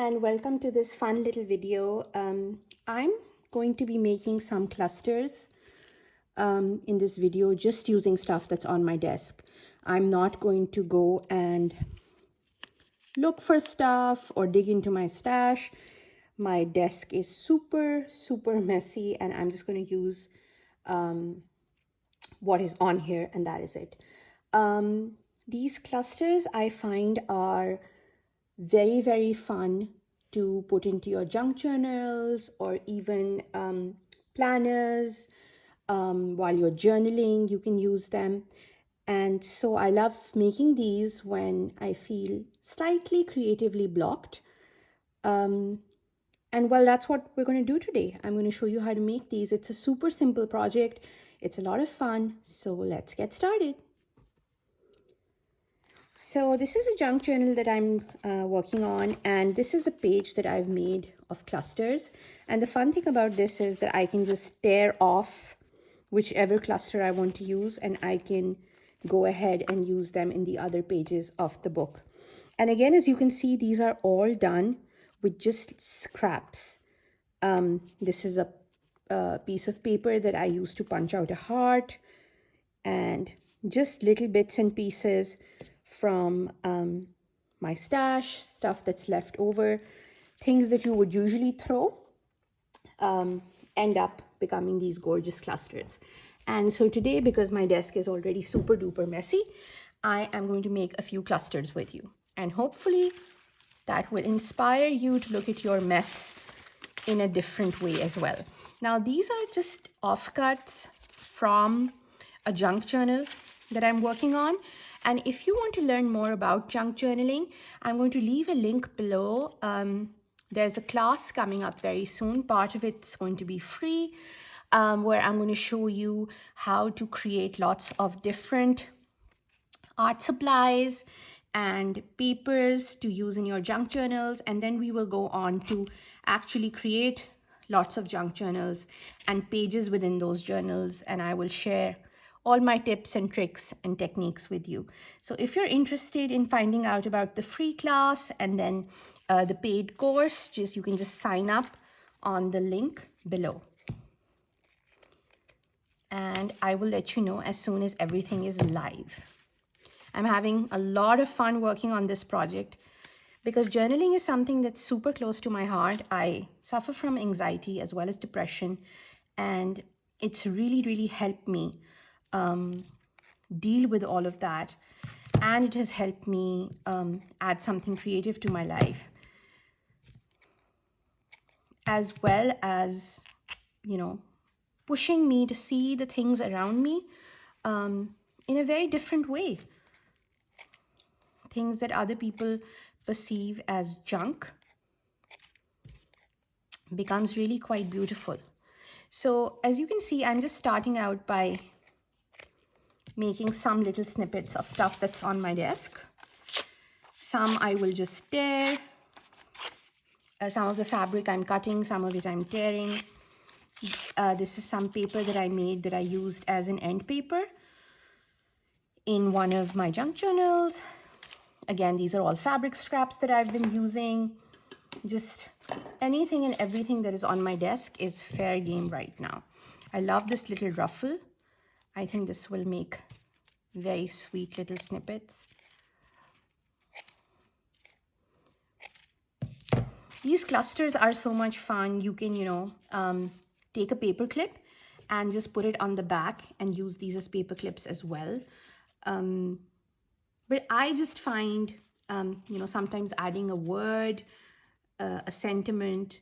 and welcome to this fun little video. I'm going to be making some clusters in this video just using stuff that's on my desk. I'm not going to go and look for stuff or dig into my stash. My desk is super messy and I'm just going to use what is on here, and that is it. These clusters I find are very fun to put into your junk journals or even planners. While you're journaling, you can use them. And so I love making these when I feel slightly creatively blocked. And well, that's what we're going to do today. I'm going to show you how to make these. It's a super simple project. It's a lot of fun. So let's get started. So this is a junk journal that I'm working on, and this is a page that I've made of clusters. And the fun thing about this is that I can just tear off whichever cluster I want to use, and I can go ahead and use them in the other pages of the book. And again, as you can see, these are all done with just scraps. This is a piece of paper that I used to punch out a heart, and just little bits and pieces from my stash, stuff that's left over, things that you would usually throw, end up becoming these gorgeous clusters. And so today, because my desk is already super duper messy, I am going to make a few clusters with you. And hopefully that will inspire you to look at your mess in a different way as well. Now, these are just offcuts from a junk journal that I'm working on. And if you want to learn more about junk journaling, I'm going to leave a link below. There's a class coming up very soon. Part of it's going to be free, where I'm going to show you how to create lots of different art supplies and papers to use in your junk journals. And then we will go on to actually create lots of junk journals and pages within those journals. And I will share all my tips and tricks and techniques with you. So if you're interested in finding out about the free class and then the paid course, you can just sign up on the link below. And I will let you know as soon as everything is live. I'm having a lot of fun working on this project because journaling is something that's super close to my heart. I suffer from anxiety as well as depression, and it's really helped me deal with all of that, and it has helped me add something creative to my life, as well as, you know, pushing me to see the things around me in a very different way. Things that other people perceive as junk becomes really quite beautiful. So as you can see, I'm just starting out by making some little snippets of stuff that's on my desk. Some I will just tear. Some of the fabric I'm cutting, some of it I'm tearing. This is some paper that I made that I used as an end paper in one of my junk journals. Again, these are all fabric scraps that I've been using. Just anything and everything that is on my desk is fair game right now. I love this little ruffle. I think this will make very sweet little snippets. These clusters are so much fun. You can, take a paper clip and just put it on the back and use these as paper clips as well. But I just find, sometimes adding a word, a sentiment,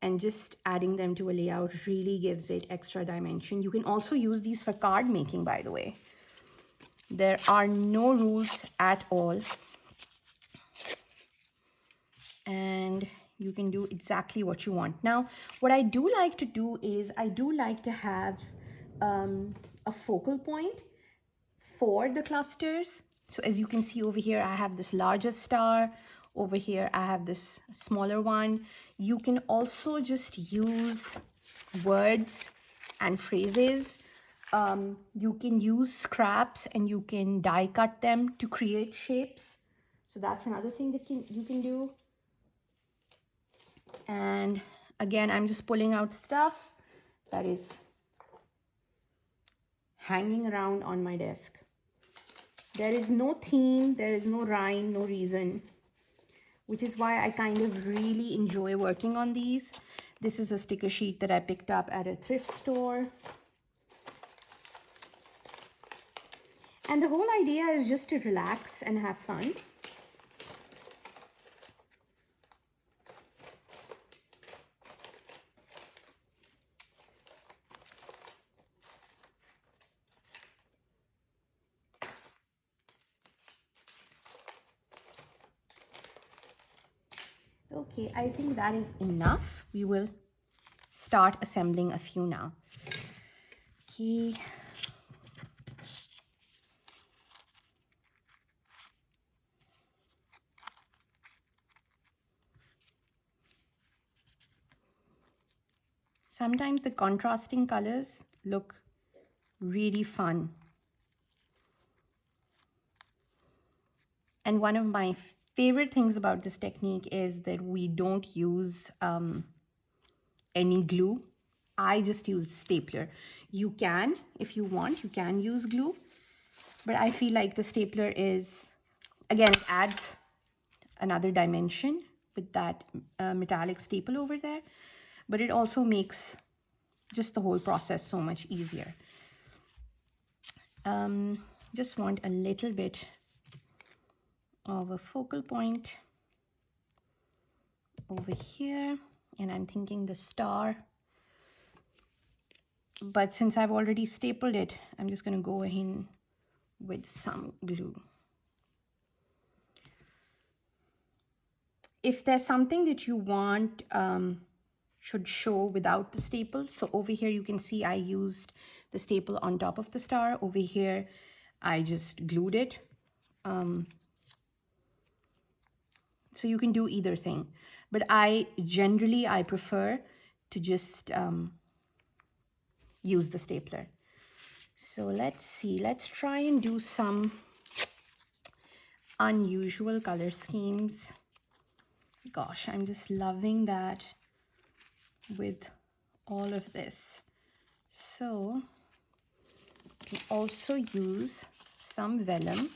and just adding them to a layout really gives it extra dimension. You can also use these for card making, by the way. There are no rules at all. And you can do exactly what you want. Now, what I do like to do is I do like to have a focal point for the clusters. So as you can see over here, I have this larger star. Over here, I have this smaller one. You can also just use words and phrases. You can use scraps and you can die cut them to create shapes. So that's another thing that you can do. And again, I'm just pulling out stuff that is hanging around on my desk. There is no theme, there is no rhyme, no reason, which is why I kind of really enjoy working on these. This is a sticker sheet that I picked up at a thrift store. And the whole idea is just to relax and have fun. Okay, I think that is enough. We will start assembling a few now. Okay. Sometimes the contrasting colors look really fun. And one of my favorite things about this technique is that we don't use any glue. I just use stapler. You can, if you want, you can use glue. But I feel like the stapler is, again, it adds another dimension with that metallic staple over there. But it also makes just the whole process so much easier. Just want a little bit of a focal point over here, and I'm thinking the star, but since I've already stapled it, I'm just going to go in with some glue. If there's something that you want should show without the staple, so over here you can see I used the staple on top of the star. Over here I just glued it. So you can do either thing, but I prefer to just use the stapler. So let's see, let's try and do some unusual color schemes. Gosh, I'm just loving that with all of this. So you can also use some vellum.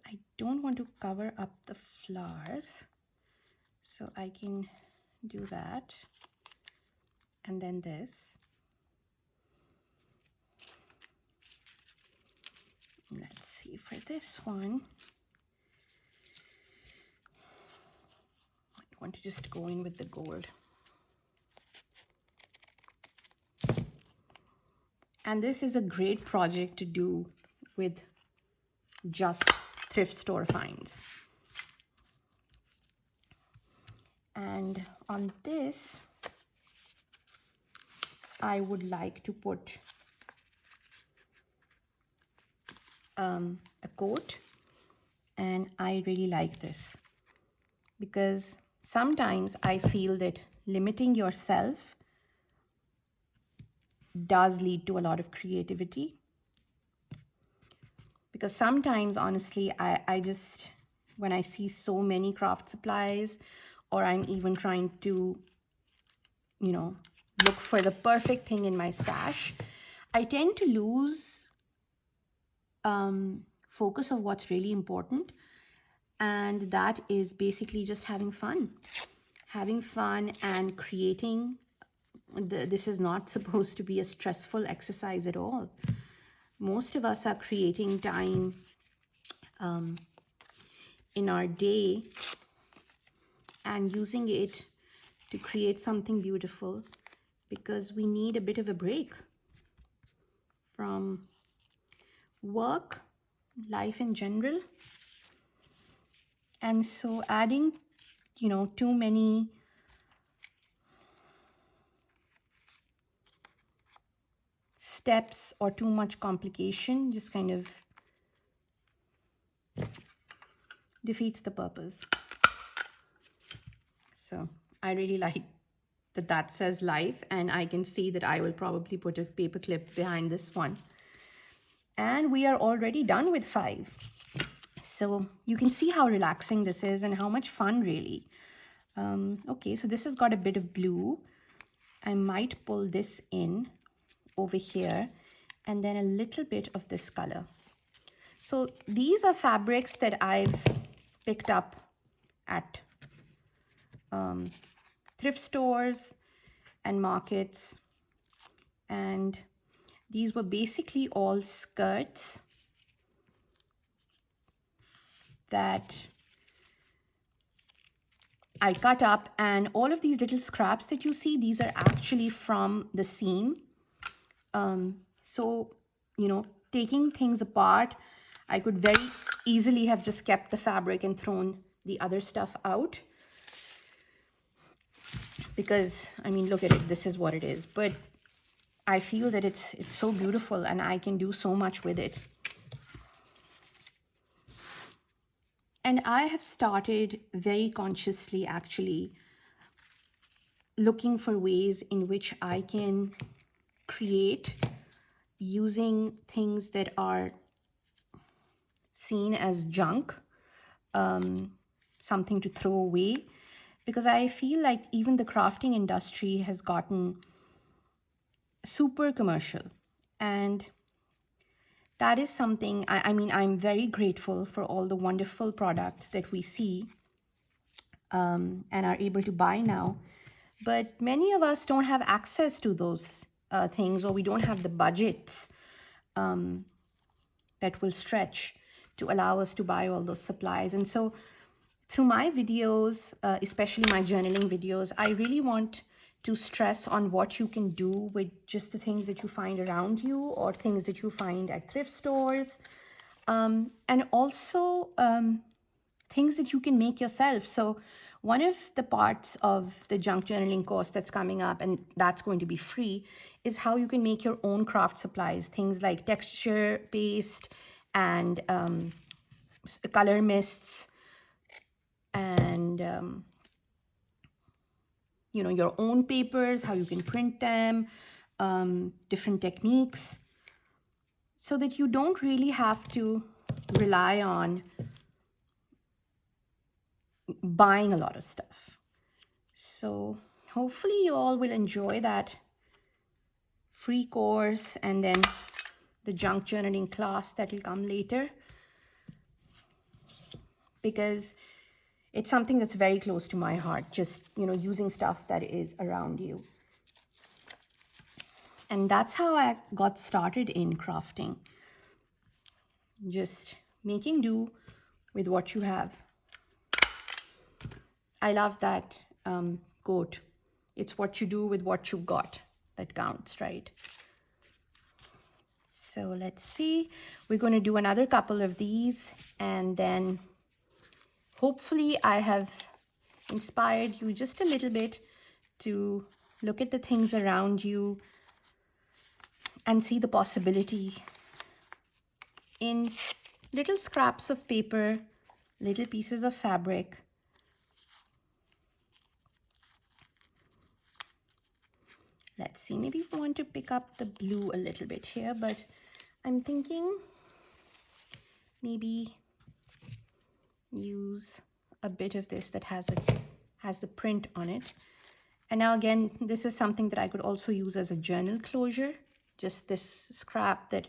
I don't want to cover up the flowers, so I can do that. And then this. Let's see, for this one, I want to just go in with the gold. And this is a great project to do with just thrift store finds. And on this, I would like to put a coat, and I really like this because sometimes I feel that limiting yourself does lead to a lot of creativity. Because sometimes, honestly, I just, when I see so many craft supplies, or I'm even trying to, you know, look for the perfect thing in my stash, I tend to lose focus of what's really important. And that is basically just having fun and creating. This is not supposed to be a stressful exercise at all. Most of us are creating time in our day and using it to create something beautiful, because we need a bit of a break from work, life in general. And so adding, you know, too many steps or too much complication just kind of defeats the purpose. So I really like that says life, and I can see that I will probably put a paper clip behind this one. And we are already done with 5. So So you can see how relaxing this is and how much fun really. Okay, so this has got a bit of blue. I might pull this in over here and then a little bit of this color. So these are fabrics that I've picked up at thrift stores and markets, and these were basically all skirts that I cut up, and all of these little scraps that you see, these are actually from the seam. So, you know, taking things apart, I could very easily have just kept the fabric and thrown the other stuff out. Because, I mean, look at it, this is what it is. But I feel that it's so beautiful and I can do so much with it. And I have started very consciously actually looking for ways in which I can create using things that are seen as junk, something to throw away. Because I feel like even the crafting industry has gotten super commercial. And that is something, I mean, I'm very grateful for all the wonderful products that we see and are able to buy now. But many of us don't have access to those things, or we don't have the budgets that will stretch to allow us to buy all those supplies. And so through my videos, especially my journaling videos, I really want to stress on what you can do with just the things that you find around you or things that you find at thrift stores, and also things that you can make yourself. So one of the parts of the junk journaling course that's coming up, and that's going to be free, is how you can make your own craft supplies, things like texture paste and color mists, and you know, your own papers, how you can print them, different techniques, so that you don't really have to rely on buying a lot of stuff. So hopefully you all will enjoy that free course and then the junk journaling class that will come later, because it's something that's very close to my heart, just, you know, using stuff that is around you. And that's how I got started in crafting. Just making do with what you have. I love that quote. It's what you do with what you've got that counts, right? So let's see. We're going to do another couple of these, and then hopefully I have inspired you just a little bit to look at the things around you and see the possibility in little scraps of paper, little pieces of fabric. Let's see, maybe we want to pick up the blue a little bit here, but I'm thinking maybe use a bit of this that has the print on it. And now again, this is something that I could also use as a journal closure, just this scrap that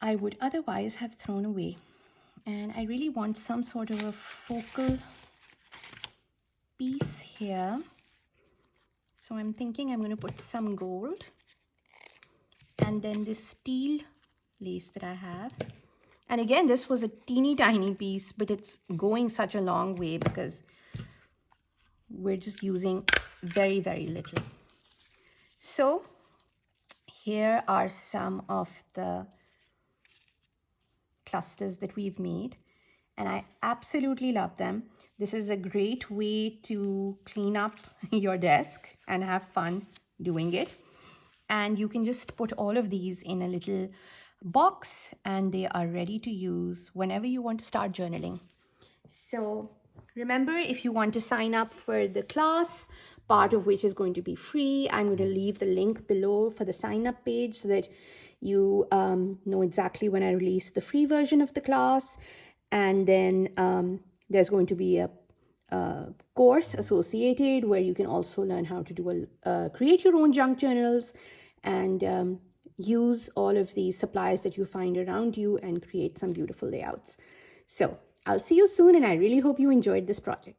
I would otherwise have thrown away. And I really want some sort of a focal piece here. So I'm thinking I'm going to put some gold and then this steel lace that I have. And again, this was a teeny tiny piece, but it's going such a long way because we're just using very, very little. So here are some of the clusters that we've made, and I absolutely love them. This is a great way to clean up your desk and have fun doing it. And you can just put all of these in a little box and they are ready to use whenever you want to start journaling. So remember, if you want to sign up for the class, part of which is going to be free, I'm going to leave the link below for the sign up page so that You know exactly when I release the free version of the class. And then there's going to be a course associated where you can also learn how to do create your own junk journals and use all of these supplies that you find around you and create some beautiful layouts. So I'll see you soon, and I really hope you enjoyed this project.